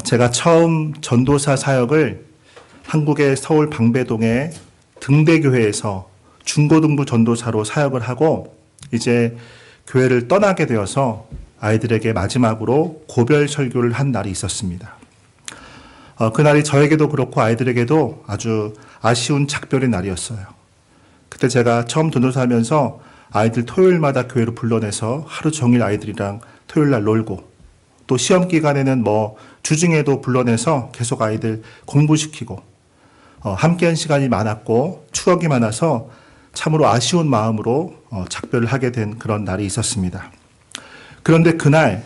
제가 처음 전도사 사역을 한국의 서울 방배동의 등대교회에서 중고등부 전도사로 사역을 하고 이제 교회를 떠나게 되어서 아이들에게 마지막으로 고별 설교를 한 날이 있었습니다. 그날이 저에게도 그렇고 아이들에게도 아주 아쉬운 작별의 날이었어요. 그때 제가 처음 전도사하면서 아이들 토요일마다 교회로 불러내서 하루 종일 아이들이랑 토요일 날 놀고 또 시험 기간에는 주중에도 불러내서 계속 아이들 공부시키고 함께한 시간이 많았고 추억이 많아서 참으로 아쉬운 마음으로 작별을 하게 된 그런 날이 있었습니다. 그런데 그날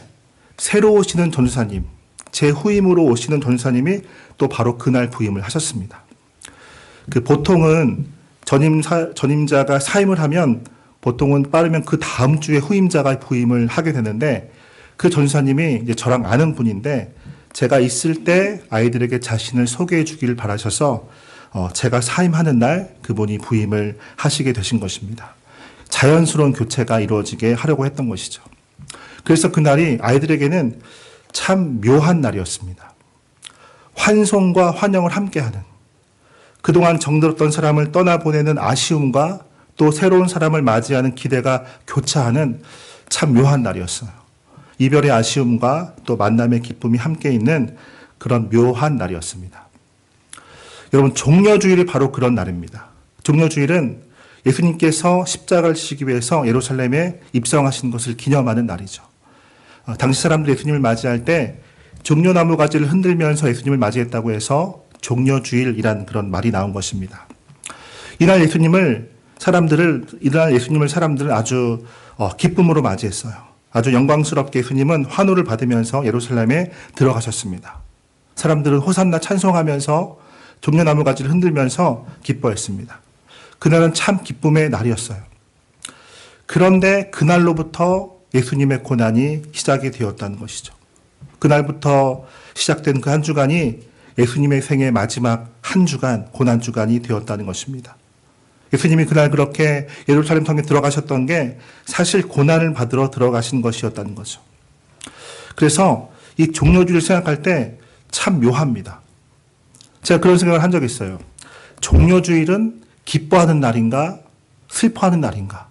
새로 오시는 전도사님, 제 후임으로 오시는 전도사님이 또 바로 그날 부임을 하셨습니다. 보통은 전임자가 사임을 하면 보통은 빠르면 그 다음 주에 후임자가 부임을 하게 되는데 그 전도사님이 이제 저랑 아는 분인데 제가 있을 때 아이들에게 자신을 소개해 주기를 바라셔서 제가 사임하는 날 그분이 부임을 하시게 되신 것입니다. 자연스러운 교체가 이루어지게 하려고 했던 것이죠. 그래서 그날이 아이들에게는 참 묘한 날이었습니다. 환송과 환영을 함께하는, 그동안 정들었던 사람을 떠나보내는 아쉬움과 또 새로운 사람을 맞이하는 기대가 교차하는 참 묘한 날이었어요. 이별의 아쉬움과 또 만남의 기쁨이 함께 있는 그런 묘한 날이었습니다. 여러분, 종려주일이 바로 그런 날입니다. 종려주일은 예수님께서 십자가를 지시기 위해서 예루살렘에 입성하신 것을 기념하는 날이죠. 당시 사람들이 예수님을 맞이할 때 종려나무 가지를 흔들면서 예수님을 맞이했다고 해서 종려주일이라는 그런 말이 나온 것입니다. 이날 예수님을 사람들은 아주 기쁨으로 맞이했어요. 아주 영광스럽게 예수님은 환호를 받으면서 예루살렘에 들어가셨습니다. 사람들은 호산나 찬송하면서 종려나무 가지를 흔들면서 기뻐했습니다. 그날은 참 기쁨의 날이었어요. 그런데 그날로부터 예수님의 고난이 시작이 되었다는 것이죠. 그날부터 시작된 그 한 주간이 예수님의 생애 마지막 한 주간, 고난 주간이 되었다는 것입니다. 예수님이 그날 그렇게 예루살렘 성에 들어가셨던 게 사실 고난을 받으러 들어가신 것이었다는 거죠. 그래서 이 종려주일을 생각할 때 참 묘합니다. 제가 그런 생각을 한 적이 있어요. 종려주일은 기뻐하는 날인가, 슬퍼하는 날인가,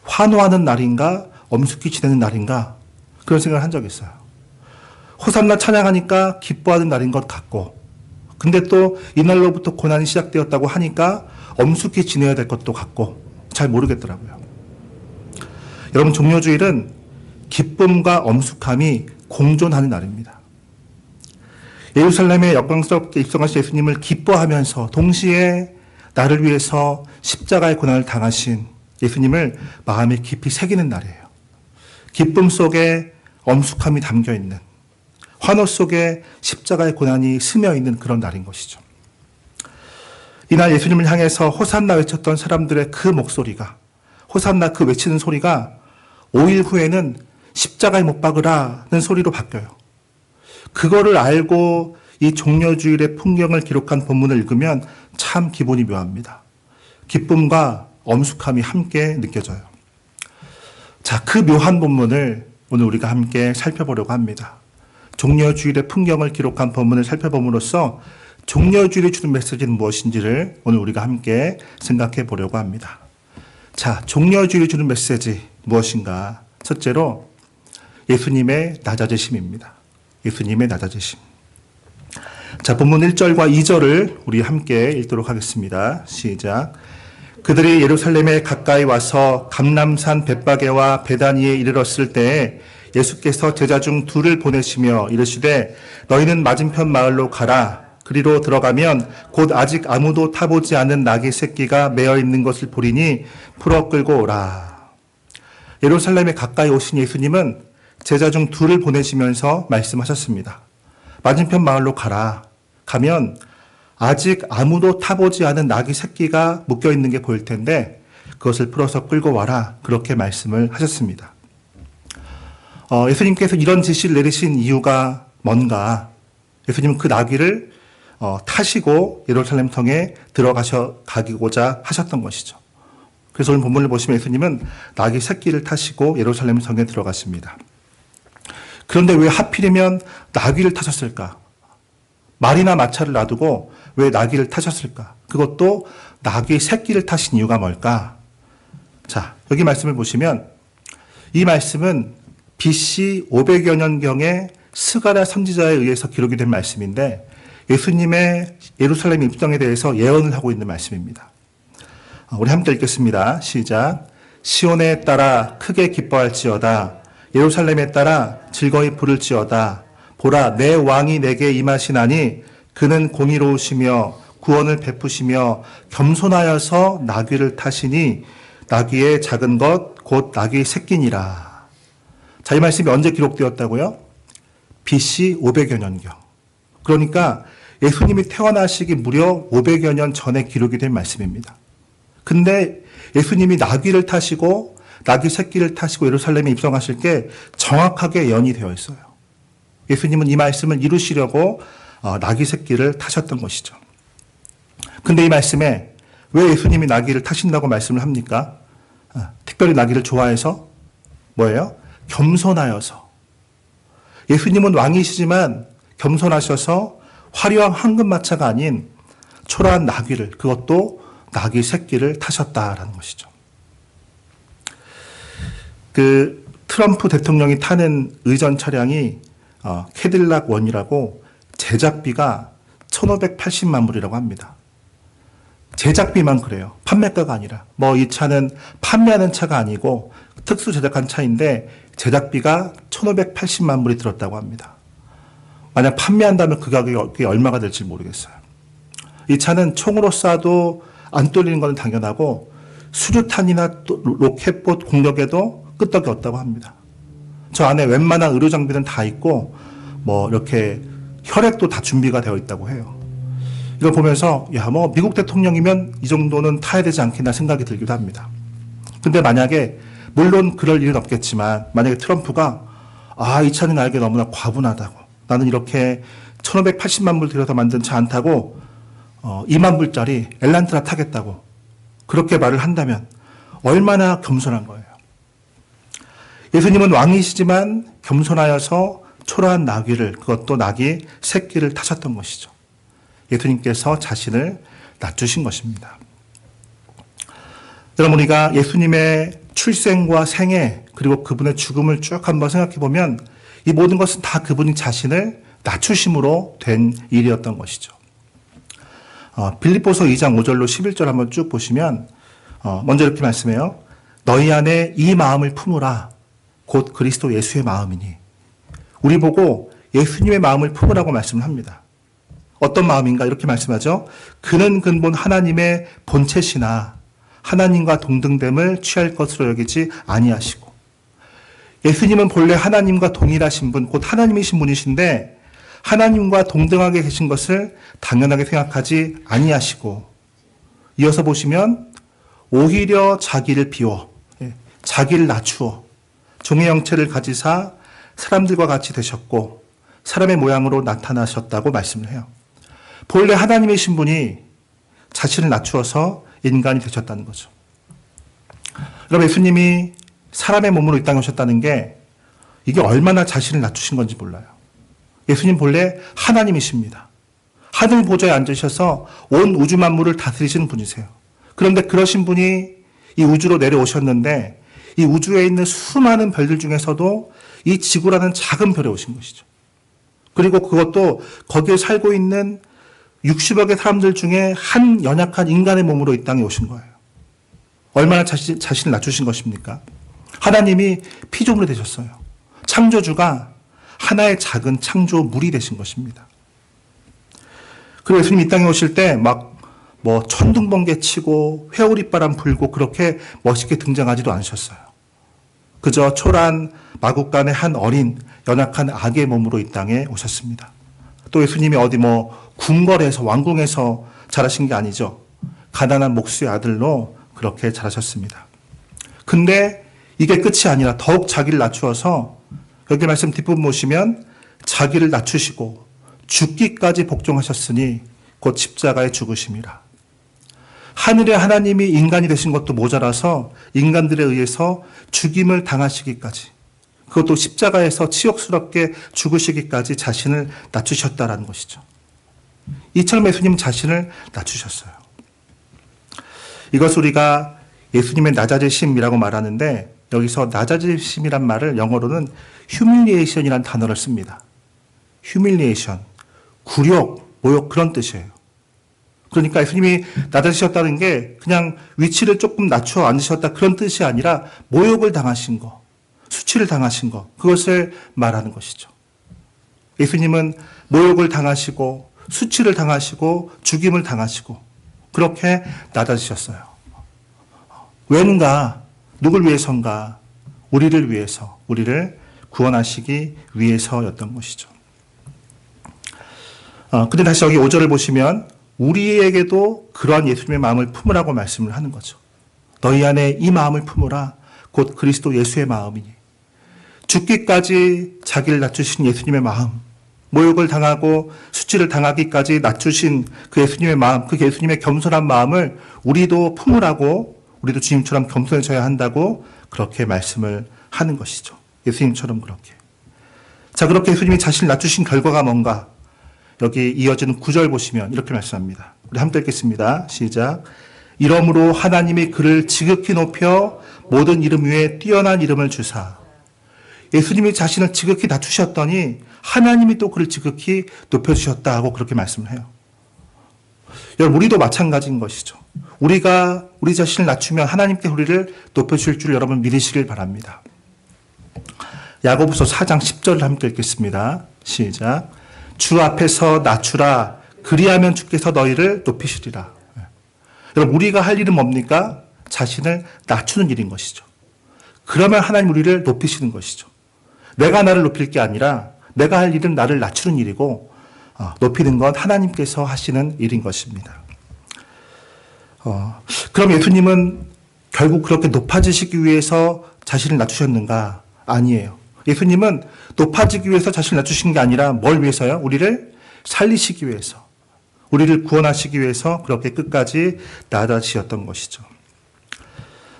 환호하는 날인가, 엄숙히 지내는 날인가, 그런 생각을 한 적이 있어요. 호산나 찬양하니까 기뻐하는 날인 것 같고, 근데 또 이날로부터 고난이 시작되었다고 하니까 엄숙히 지내야 될 것도 같고 잘 모르겠더라고요. 여러분, 종려주일은 기쁨과 엄숙함이 공존하는 날입니다. 예루살렘에 영광스럽게 입성하신 예수님을 기뻐하면서 동시에 나를 위해서 십자가의 고난을 당하신 예수님을 마음에 깊이 새기는 날이에요. 기쁨 속에 엄숙함이 담겨있는, 환호 속에 십자가의 고난이 스며있는 그런 날인 것이죠. 이날 예수님을 향해서 호산나 외쳤던 사람들의 그 목소리가, 호산나 그 외치는 소리가 5일 후에는 십자가에 못 박으라는 소리로 바뀌어요. 그거를 알고 이 종려주일의 풍경을 기록한 본문을 읽으면 참 기분이 묘합니다. 기쁨과 엄숙함이 함께 느껴져요. 자, 그 묘한 본문을 오늘 우리가 함께 살펴보려고 합니다. 종려주일의 풍경을 기록한 본문을 살펴봄으로써 종려주일이 주는 메시지는 무엇인지를 오늘 우리가 함께 생각해 보려고 합니다. 자, 종려주일이 주는 메시지 무엇인가? 첫째로 예수님의 낮아지심입니다. 예수님의 낮아지심. 자, 본문 1절과 2절을 우리 함께 읽도록 하겠습니다. 시작. 그들이 예루살렘에 가까이 와서 감람산 벳바게와 베다니에 이르렀을 때에 예수께서 제자 중 둘을 보내시며 이르시되 너희는 맞은편 마을로 가라. 그리로 들어가면 곧 아직 아무도 타보지 않은 나귀 새끼가 매어 있는 것을 보리니 풀어 끌고 오라. 예루살렘에 가까이 오신 예수님은 제자 중 둘을 보내시면서 말씀하셨습니다. 맞은편 마을로 가라. 가면 아직 아무도 타보지 않은 나귀 새끼가 묶여 있는 게 보일 텐데 그것을 풀어서 끌고 와라. 그렇게 말씀을 하셨습니다. 예수님께서 이런 지시를 내리신 이유가 뭔가? 예수님은 그 나귀를 타시고 예루살렘 성에 가기고자 하셨던 것이죠. 그래서 오늘 본문을 보시면 예수님은 나귀 새끼를 타시고 예루살렘 성에 들어가십니다. 그런데 왜 하필이면 나귀를 타셨을까? 말이나 마차를 놔두고 왜 나귀를 타셨을까? 그것도 나귀 새끼를 타신 이유가 뭘까? 자, 여기 말씀을 보시면 이 말씀은 BC 500여 년경에 스가랴 선지자에 의해서 기록이 된 말씀인데 예수님의 예루살렘 입성에 대해서 예언을 하고 있는 말씀입니다. 우리 함께 읽겠습니다. 시작. 시온에 따라 크게 기뻐할지어다. 예루살렘에 따라 즐거이 부를지어다. 보라, 내 왕이 내게 임하시나니 그는 공의로우시며 구원을 베푸시며 겸손하여서 나귀를 타시니 나귀의 작은 것 곧 나귀 새끼니라. 자, 이 말씀이 언제 기록되었다고요? BC 500여 년경. 그러니까 예수님이 태어나시기 무려 500여 년 전에 기록이 된 말씀입니다. 근데 예수님이 나귀를 타시고 나귀 새끼를 타시고 예루살렘에 입성하실 게 정확하게 연이 되어 있어요. 예수님은 이 말씀을 이루시려고 나귀 새끼를 타셨던 것이죠. 근데 이 말씀에 왜 예수님이 나귀를 타신다고 말씀을 합니까? 특별히 나귀를 좋아해서 뭐예요? 겸손하여서. 예수님은 왕이시지만 겸손하셔서 화려한 황금마차가 아닌 초라한 나귀를, 그것도 나귀 새끼를 타셨다라는 것이죠. 그 트럼프 대통령이 타는 의전 차량이 캐딜락 원이라고 제작비가 1,580만 불이라고 합니다. 제작비만 그래요. 판매가가 아니라. 이 차는 판매하는 차가 아니고 특수 제작한 차인데 제작비가 1,580만 불이 들었다고 합니다. 만약 판매한다면 그 가격이 얼마가 될지 모르겠어요. 이 차는 총으로 쏴도 안 뚫리는 건 당연하고 수류탄이나 로켓봇 공격에도 끄떡이 없다고 합니다. 저 안에 웬만한 의료 장비는 다 있고 이렇게 혈액도 다 준비가 되어 있다고 해요. 이걸 보면서 미국 대통령이면 이 정도는 타야 되지 않겠나 생각이 들기도 합니다. 근데 만약에 물론 그럴 일은 없겠지만 만약에 트럼프가 이 차는 나에게 너무나 과분하다고, 나는 이렇게 1,580만 불 들여서 만든 차 안 타고 2만 불짜리 엘란트라 타겠다고 그렇게 말을 한다면 얼마나 겸손한 거예요. 예수님은 왕이시지만 겸손하여서 초라한 나귀를, 그것도 나귀 새끼를 타셨던 것이죠. 예수님께서 자신을 낮추신 것입니다. 여러분, 우리가 예수님의 출생과 생애 그리고 그분의 죽음을 쭉 한번 생각해 보면 이 모든 것은 다 그분이 자신을 낮추심으로 된 일이었던 것이죠. 빌립보서 2장 5절로 11절 한번 쭉 보시면 먼저 이렇게 말씀해요. 너희 안에 이 마음을 품으라. 곧 그리스도 예수의 마음이니. 우리 보고 예수님의 마음을 품으라고 말씀을 합니다. 어떤 마음인가? 이렇게 말씀하죠. 그는 근본 하나님의 본체시나 하나님과 동등됨을 취할 것으로 여기지 아니하시고. 예수님은 본래 하나님과 동일하신 분, 곧 하나님이신 분이신데 하나님과 동등하게 계신 것을 당연하게 생각하지 아니하시고, 이어서 보시면 오히려 자기를 비워, 자기를 낮추어 종의 형체를 가지사 사람들과 같이 되셨고 사람의 모양으로 나타나셨다고 말씀을 해요. 본래 하나님이신 분이 자신을 낮추어서 인간이 되셨다는 거죠. 여러분, 예수님이 사람의 몸으로 이 땅에 오셨다는 게 이게 얼마나 자신을 낮추신 건지 몰라요. 예수님 본래 하나님이십니다. 하늘 보좌에 앉으셔서 온 우주 만물을 다스리시는 분이세요. 그런데 그러신 분이 이 우주로 내려오셨는데 이 우주에 있는 수많은 별들 중에서도 이 지구라는 작은 별에 오신 것이죠. 그리고 그것도 거기에 살고 있는 60여 개 사람들 중에 한 연약한 인간의 몸으로 이 땅에 오신 거예요. 얼마나 자신을 낮추신 것입니까? 하나님이 피조물이 되셨어요. 창조주가 하나의 작은 창조물이 되신 것입니다. 그리고 예수님 이 땅에 오실 때 천둥번개 치고 회오리바람 불고 그렇게 멋있게 등장하지도 않으셨어요. 그저 초라한 마국간의 한 어린 연약한 아기의 몸으로 이 땅에 오셨습니다. 또 예수님이 어디 궁궐에서 왕궁에서 자라신 게 아니죠. 가난한 목수의 아들로 그렇게 자라셨습니다. 근데 이게 끝이 아니라 더욱 자기를 낮추어서 여기 말씀 뒷부분 보시면 자기를 낮추시고 죽기까지 복종하셨으니 곧 십자가에 죽으심이라. 하늘의 하나님이 인간이 되신 것도 모자라서 인간들에 의해서 죽임을 당하시기까지, 그것도 십자가에서 치욕스럽게 죽으시기까지 자신을 낮추셨다라는 것이죠. 이처럼 예수님은 자신을 낮추셨어요. 이것 우리가 예수님의 낮아지심이라고 말하는데 여기서 낮아지심이란 말을 영어로는 humiliation이라는 단어를 씁니다. humiliation, 굴욕, 모욕 그런 뜻이에요. 그러니까 예수님이 낮아지셨다는 게 그냥 위치를 조금 낮춰 앉으셨다 그런 뜻이 아니라 모욕을 당하신 거, 수치를 당하신 거 그것을 말하는 것이죠. 예수님은 모욕을 당하시고 수치를 당하시고 죽임을 당하시고 그렇게 낮아지셨어요. 왜는가? 누굴 위해서인가? 우리를 위해서, 우리를 구원하시기 위해서였던 것이죠. 근데 다시 여기 5절을 보시면 우리에게도 그러한 예수님의 마음을 품으라고 말씀을 하는 거죠. 너희 안에 이 마음을 품으라. 곧 그리스도 예수의 마음이니. 죽기까지 자기를 낮추신 예수님의 마음, 모욕을 당하고 수치를 당하기까지 낮추신 그 예수님의 마음, 그 예수님의 겸손한 마음을 우리도 품으라고, 우리도 주님처럼 겸손해져야 한다고 그렇게 말씀을 하는 것이죠. 예수님처럼 그렇게. 자, 그렇게 예수님이 자신을 낮추신 결과가 뭔가? 여기 이어지는 9절 보시면 이렇게 말씀합니다. 우리 함께 읽겠습니다. 시작. 이러므로 하나님이 그를 지극히 높여 모든 이름 위에 뛰어난 이름을 주사. 예수님이 자신을 지극히 낮추셨더니 하나님이 또 그를 지극히 높여주셨다 하고 그렇게 말씀을 해요. 여러분, 우리도 마찬가지인 것이죠. 우리가 우리 자신을 낮추면 하나님께 우리를 높여주실 줄 여러분 믿으시길 바랍니다. 야고보서 4장 10절을 함께 읽겠습니다. 시작. 주 앞에서 낮추라. 그리하면 주께서 너희를 높이시리라. 여러분, 우리가 할 일은 뭡니까? 자신을 낮추는 일인 것이죠. 그러면 하나님 우리를 높이시는 것이죠. 내가 나를 높일 게 아니라 내가 할 일은 나를 낮추는 일이고 높이는 건 하나님께서 하시는 일인 것입니다. 그럼 예수님은 결국 그렇게 높아지시기 위해서 자신을 낮추셨는가? 아니에요. 예수님은 높아지기 위해서 자신을 낮추신 게 아니라 뭘 위해서요? 우리를 살리시기 위해서, 우리를 구원하시기 위해서 그렇게 끝까지 낮아지셨던 것이죠.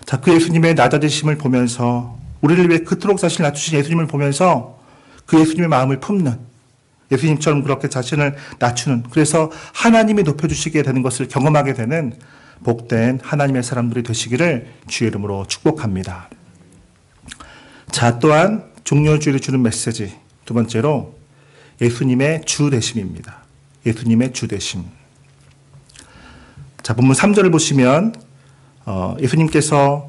자, 그 예수님의 낮아지심을 보면서 우리를 위해 그토록 자신을 낮추신 예수님을 보면서 그 예수님의 마음을 품는, 예수님처럼 그렇게 자신을 낮추는, 그래서 하나님이 높여주시게 되는 것을 경험하게 되는 복된 하나님의 사람들이 되시기를 주의 이름으로 축복합니다. 자, 또한 종려주일이 주는 메시지 두 번째로 예수님의 주 되심입니다. 예수님의 주 되심. 자, 본문 3절을 보시면 예수님께서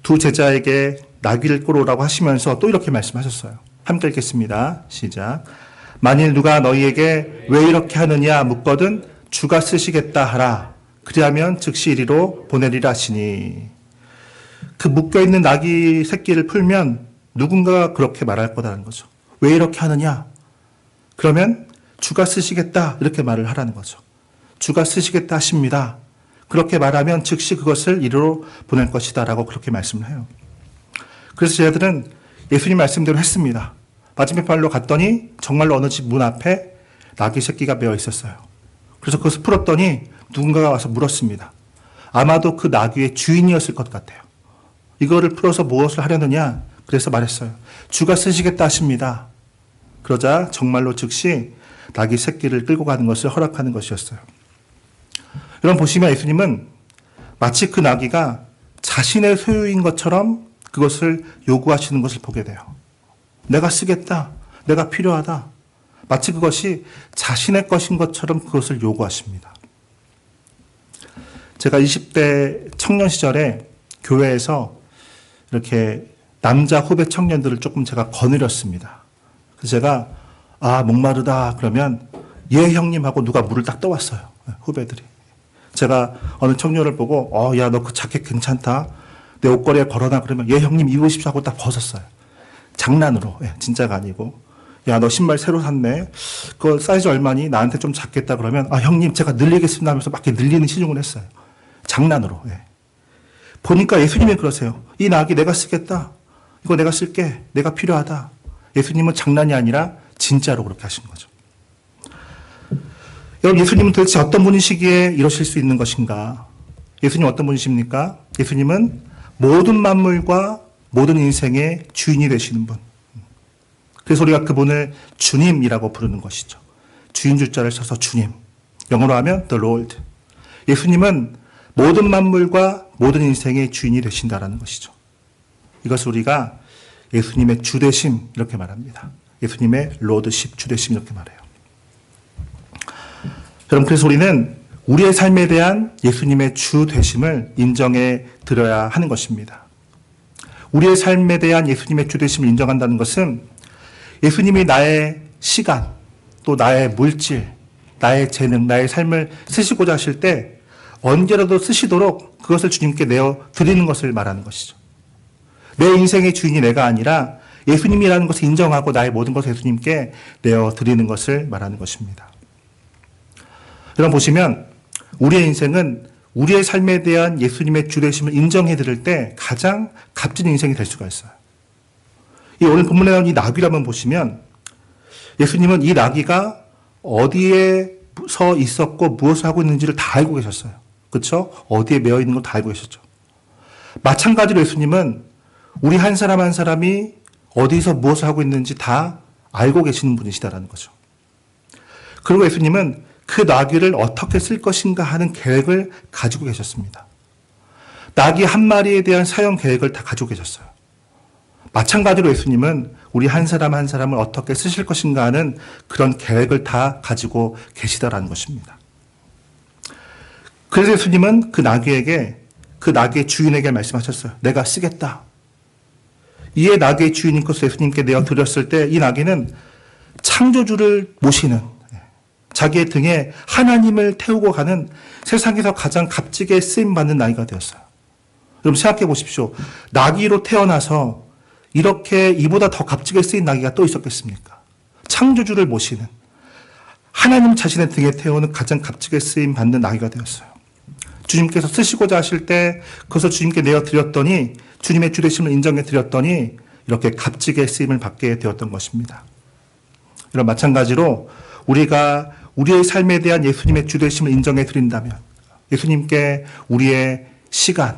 두 제자에게 나귀를 끌어오라고 하시면서 또 이렇게 말씀하셨어요. 함께 읽겠습니다. 시작. 만일 누가 너희에게 왜 이렇게 하느냐 묻거든 주가 쓰시겠다 하라. 그리하면 즉시 이리로 보내리라 하시니. 그 묶여있는 나귀 새끼를 풀면 누군가가 그렇게 말할 거다라는 거죠. 왜 이렇게 하느냐? 그러면 주가 쓰시겠다 이렇게 말을 하라는 거죠. 주가 쓰시겠다 하십니다. 그렇게 말하면 즉시 그것을 이리로 보낼 것이다 라고 그렇게 말씀을 해요. 그래서 제자들은 예수님 말씀대로 했습니다. 맞은편 발로 갔더니 정말로 어느 집 문 앞에 나귀 새끼가 매어 있었어요. 그래서 그것을 풀었더니 누군가가 와서 물었습니다. 아마도 그 나귀의 주인이었을 것 같아요. 이거를 풀어서 무엇을 하려느냐? 그래서 말했어요. 주가 쓰시겠다 하십니다. 그러자 정말로 즉시 나귀 새끼를 끌고 가는 것을 허락하는 것이었어요. 여러분 보시면 예수님은 마치 그 나귀가 자신의 소유인 것처럼 그것을 요구하시는 것을 보게 돼요. 내가 쓰겠다. 내가 필요하다. 마치 그것이 자신의 것인 것처럼 그것을 요구하십니다. 제가 20대 청년 시절에 교회에서 이렇게 남자 후배 청년들을 조금 제가 거느렸습니다. 그래서 제가 목마르다 그러면 예 형님 하고 누가 물을 딱 떠왔어요. 후배들이. 제가 어느 청년을 보고 야 너 그 자켓 괜찮다. 내 옷걸이에 걸어놔 그러면 예 형님 입으십시오 하고 딱 벗었어요. 장난으로. 진짜가 아니고. 야 너 신발 새로 샀네. 그 사이즈 얼마니? 나한테 좀 작겠다 그러면 형님 제가 늘리겠습니다 하면서 막 이렇게 늘리는 시중을 했어요. 장난으로. 보니까 예수님이 그러세요. 이 나귀 내가 쓰겠다. 이거 내가 쓸게. 내가 필요하다. 예수님은 장난이 아니라 진짜로 그렇게 하신 거죠. 여러분 예수님은 도대체 어떤 분이시기에 이러실 수 있는 것인가? 예수님 어떤 분이십니까? 예수님은 모든 만물과 모든 인생의 주인이 되시는 분. 그래서 우리가 그분을 주님이라고 부르는 것이죠. 주인 주자를 써서 주님. 영어로 하면 the Lord. 예수님은 모든 만물과 모든 인생의 주인이 되신다라는 것이죠. 이것을 우리가 예수님의 주되심 이렇게 말합니다. 예수님의 로드십, 주되심 이렇게 말해요. 여러분, 그래서 우리는 우리의 삶에 대한 예수님의 주되심을 인정해 드려야 하는 것입니다. 우리의 삶에 대한 예수님의 주되심을 인정한다는 것은 예수님이 나의 시간, 또 나의 물질, 나의 재능, 나의 삶을 쓰시고자 하실 때 언제라도 쓰시도록 그것을 주님께 내어 드리는 것을 말하는 것이죠. 내 인생의 주인이 내가 아니라 예수님이라는 것을 인정하고 나의 모든 것을 예수님께 내어 드리는 것을 말하는 것입니다. 여러분 보시면 우리의 인생은 우리의 삶에 대한 예수님의 주되심을 인정해 드릴 때 가장 값진 인생이 될 수가 있어요. 이 오늘 본문에 나온 이 나귀를 한번 보시면 예수님은 이 나귀가 어디에 서 있었고 무엇을 하고 있는지를 다 알고 계셨어요. 그렇죠? 어디에 매어 있는 걸 다 알고 계셨죠. 마찬가지로 예수님은 우리 한 사람 한 사람이 어디서 무엇을 하고 있는지 다 알고 계시는 분이시다라는 거죠. 그리고 예수님은 그 나귀를 어떻게 쓸 것인가 하는 계획을 가지고 계셨습니다. 나귀 한 마리에 대한 사용 계획을 다 가지고 계셨어요. 마찬가지로 예수님은 우리 한 사람 한 사람을 어떻게 쓰실 것인가 하는 그런 계획을 다 가지고 계시다라는 것입니다. 그래서 예수님은 그 나귀의 주인에게 말씀하셨어요. 내가 쓰겠다. 이에 나귀의 주인인 것을 예수님께 내어 드렸을 때 이 나귀는 창조주를 모시는 자기의 등에 하나님을 태우고 가는 세상에서 가장 값지게 쓰임받는 나귀가 되었어요. 여러분 생각해 보십시오. 나귀로 태어나서 이렇게 이보다 더 값지게 쓰인 나귀가 또 있었겠습니까? 창조주를 모시는 하나님 자신의 등에 태우는 가장 값지게 쓰임받는 나귀가 되었어요. 주님께서 쓰시고자 하실 때 그것을 주님께 내어드렸더니 주님의 주되심을 인정해 드렸더니 이렇게 값지게 쓰임을 받게 되었던 것입니다. 이런 마찬가지로 우리가 우리의 삶에 대한 예수님의 주되심을 인정해 드린다면 예수님께 우리의 시간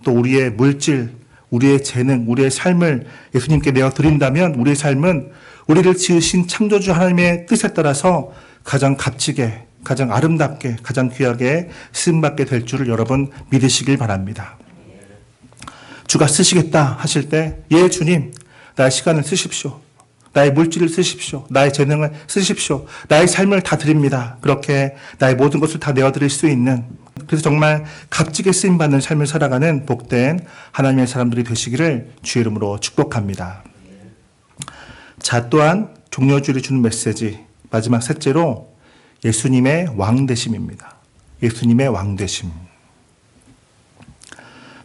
또 우리의 물질 우리의 재능 우리의 삶을 예수님께 내어 드린다면 우리의 삶은 우리를 지으신 창조주 하나님의 뜻에 따라서 가장 값지게 가장 아름답게 가장 귀하게 쓰임받게 될 줄을 여러분 믿으시길 바랍니다. 주가 쓰시겠다 하실 때 예 주님 나의 시간을 쓰십시오. 나의 물질을 쓰십시오. 나의 재능을 쓰십시오. 나의 삶을 다 드립니다. 그렇게 나의 모든 것을 다 내어드릴 수 있는 그래서 정말 값지게 쓰임받는 삶을 살아가는 복된 하나님의 사람들이 되시기를 주의 이름으로 축복합니다. 자 또한 종려주일이 주는 메시지 마지막 셋째로 예수님의 왕되심입니다. 예수님의 왕되심.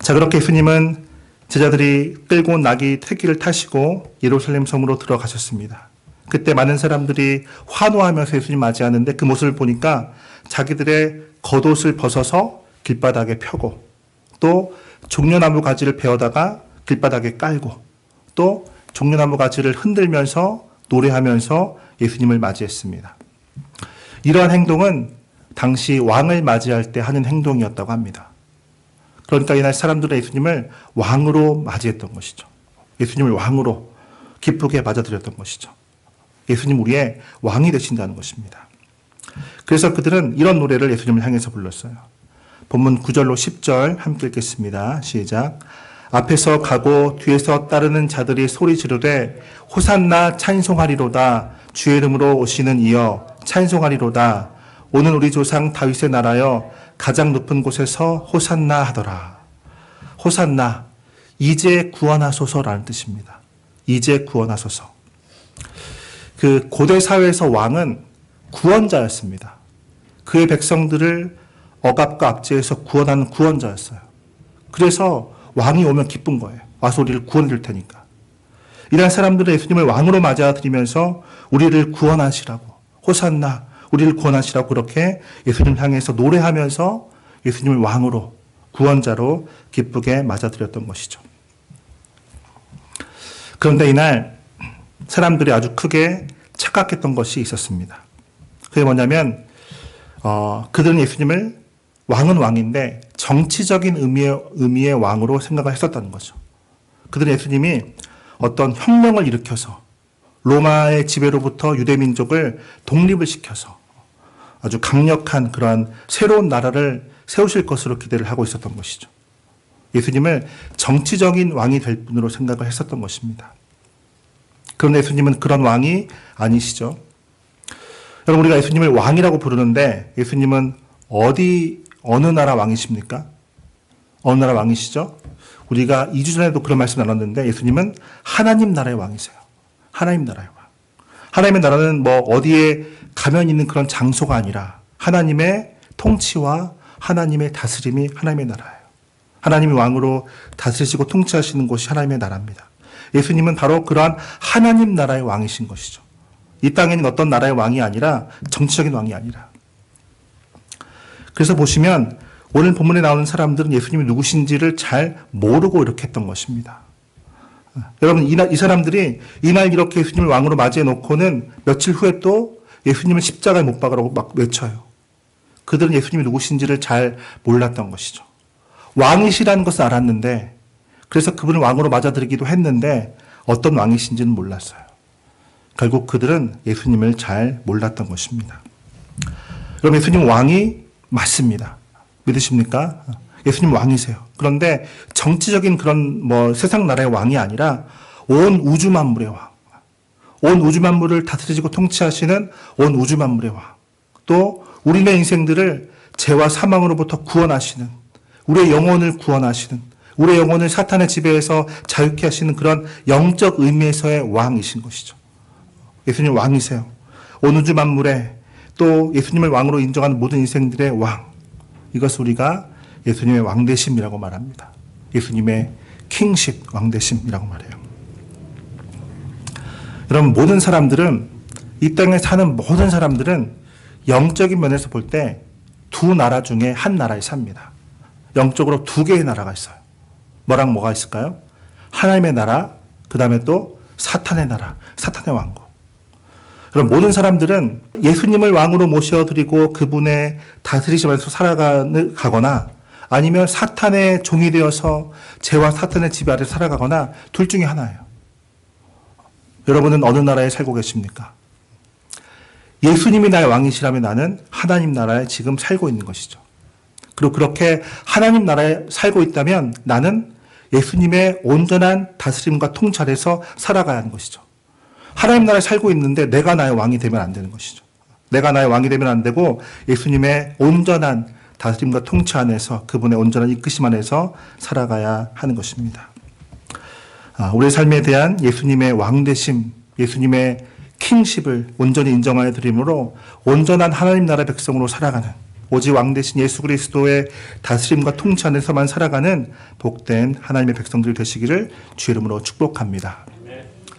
자 그렇게 예수님은 제자들이 끌고 온 나귀 태기를 타시고 예루살렘 성으로 들어가셨습니다. 그때 많은 사람들이 환호하면서 예수님 맞이하는데 그 모습을 보니까 자기들의 겉옷을 벗어서 길바닥에 펴고 또 종려나무 가지를 베어다가 길바닥에 깔고 또 종려나무 가지를 흔들면서 노래하면서 예수님을 맞이했습니다. 이러한 행동은 당시 왕을 맞이할 때 하는 행동이었다고 합니다. 그러니까 이날 사람들은 예수님을 왕으로 맞이했던 것이죠. 예수님을 왕으로 기쁘게 맞아들였던 것이죠. 예수님 우리의 왕이 되신다는 것입니다. 그래서 그들은 이런 노래를 예수님을 향해서 불렀어요. 본문 9절로 10절 함께 읽겠습니다. 시작. 앞에서 가고 뒤에서 따르는 자들이 소리 지르되 호산나 찬송하리로다. 주의 이름으로 오시는 이여 찬송하리로다. 오는 우리 조상 다윗의 나라여 가장 높은 곳에서 호산나 하더라. 호산나, 이제 구원하소서라는 뜻입니다. 이제 구원하소서. 그 고대 사회에서 왕은 구원자였습니다. 그의 백성들을 억압과 압제에서 구원하는 구원자였어요. 그래서 왕이 오면 기쁜 거예요. 와서 우리를 구원해 줄 테니까. 이런 사람들은 예수님을 왕으로 맞아들이면서 우리를 구원하시라고 호산나 우리를 구원하시라고 그렇게 예수님을 향해서 노래하면서 예수님을 왕으로 구원자로 기쁘게 맞아들였던 것이죠. 그런데 이날 사람들이 아주 크게 착각했던 것이 있었습니다. 그게 뭐냐면 그들은 예수님을 왕은 왕인데 정치적인 의미의 왕으로 생각을 했었다는 거죠. 그들은 예수님이 어떤 혁명을 일으켜서 로마의 지배로부터 유대민족을 독립을 시켜서 아주 강력한 그러한 새로운 나라를 세우실 것으로 기대를 하고 있었던 것이죠. 예수님을 정치적인 왕이 될 분으로 생각을 했었던 것입니다. 그런데 예수님은 그런 왕이 아니시죠. 여러분, 우리가 예수님을 왕이라고 부르는데 예수님은 어느 나라 왕이십니까? 어느 나라 왕이시죠? 우리가 2주 전에도 그런 말씀 나눴는데 예수님은 하나님 나라의 왕이세요. 하나님 나라의 왕. 하나님의 나라는 뭐 어디에 가면 있는 그런 장소가 아니라 하나님의 통치와 하나님의 다스림이 하나님의 나라예요. 하나님이 왕으로 다스리시고 통치하시는 곳이 하나님의 나라입니다. 예수님은 바로 그러한 하나님 나라의 왕이신 것이죠. 이 땅에 있는 어떤 나라의 왕이 아니라 정치적인 왕이 아니라. 그래서 보시면 오늘 본문에 나오는 사람들은 예수님이 누구신지를 잘 모르고 이렇게 했던 것입니다. 여러분, 이 사람들이 이날 이렇게 예수님을 왕으로 맞이해 놓고는 며칠 후에 또 예수님을 십자가에 못 박으라고 막 외쳐요. 그들은 예수님이 누구신지를 잘 몰랐던 것이죠. 왕이시라는 것을 알았는데, 그래서 그분을 왕으로 맞아들이기도 했는데 어떤 왕이신지는 몰랐어요. 결국 그들은 예수님을 잘 몰랐던 것입니다. 여러분, 예수님 왕이 맞습니다. 믿으십니까? 예수님 왕이세요. 그런데 정치적인 그런 세상 나라의 왕이 아니라 온 우주 만물의 왕. 온 우주 만물을 다스리시고 통치하시는 온 우주 만물의 왕. 또 우리네 인생들을 죄와 사망으로부터 구원하시는, 우리의 영혼을 구원하시는, 우리의 영혼을 사탄의 지배에서 자유케 하시는 그런 영적 의미에서의 왕이신 것이죠. 예수님 왕이세요. 온 우주 만물에 또 예수님을 왕으로 인정하는 모든 인생들의 왕. 이것을 우리가 예수님의 왕되심이라고 말합니다. 예수님의 킹십, 왕되심이라고 말해요. 여러분, 모든 사람들은, 이 땅에 사는 모든 사람들은 영적인 면에서 볼 때 두 나라 중에 한 나라에 삽니다. 영적으로 두 개의 나라가 있어요. 뭐랑 뭐가 있을까요? 하나님의 나라, 그 다음에 또 사탄의 나라, 사탄의 왕국. 그럼 모든 사람들은 예수님을 왕으로 모셔드리고 그분의 다스리심에서 살아가거나 아니면 사탄의 종이 되어서 죄와 사탄의 지배 아래 살아가거나 둘 중에 하나예요. 여러분은 어느 나라에 살고 계십니까? 예수님이 나의 왕이시라면 나는 하나님 나라에 지금 살고 있는 것이죠. 그리고 그렇게 하나님 나라에 살고 있다면 나는 예수님의 온전한 다스림과 통치 아래서 살아가야 하는 것이죠. 하나님 나라에 살고 있는데 내가 나의 왕이 되면 안 되는 것이죠. 내가 나의 왕이 되면 안 되고 예수님의 온전한 다스림과 통치 안에서, 그분의 온전한 이끄심 안에서 살아가야 하는 것입니다. 우리의 삶에 대한 예수님의 왕되심, 예수님의 킹십을 온전히 인정하여 드림으로 온전한 하나님 나라 백성으로 살아가는, 오직 왕되신 예수 그리스도의 다스림과 통치 안에서만 살아가는 복된 하나님의 백성들이 되시기를 주의 이름으로 축복합니다.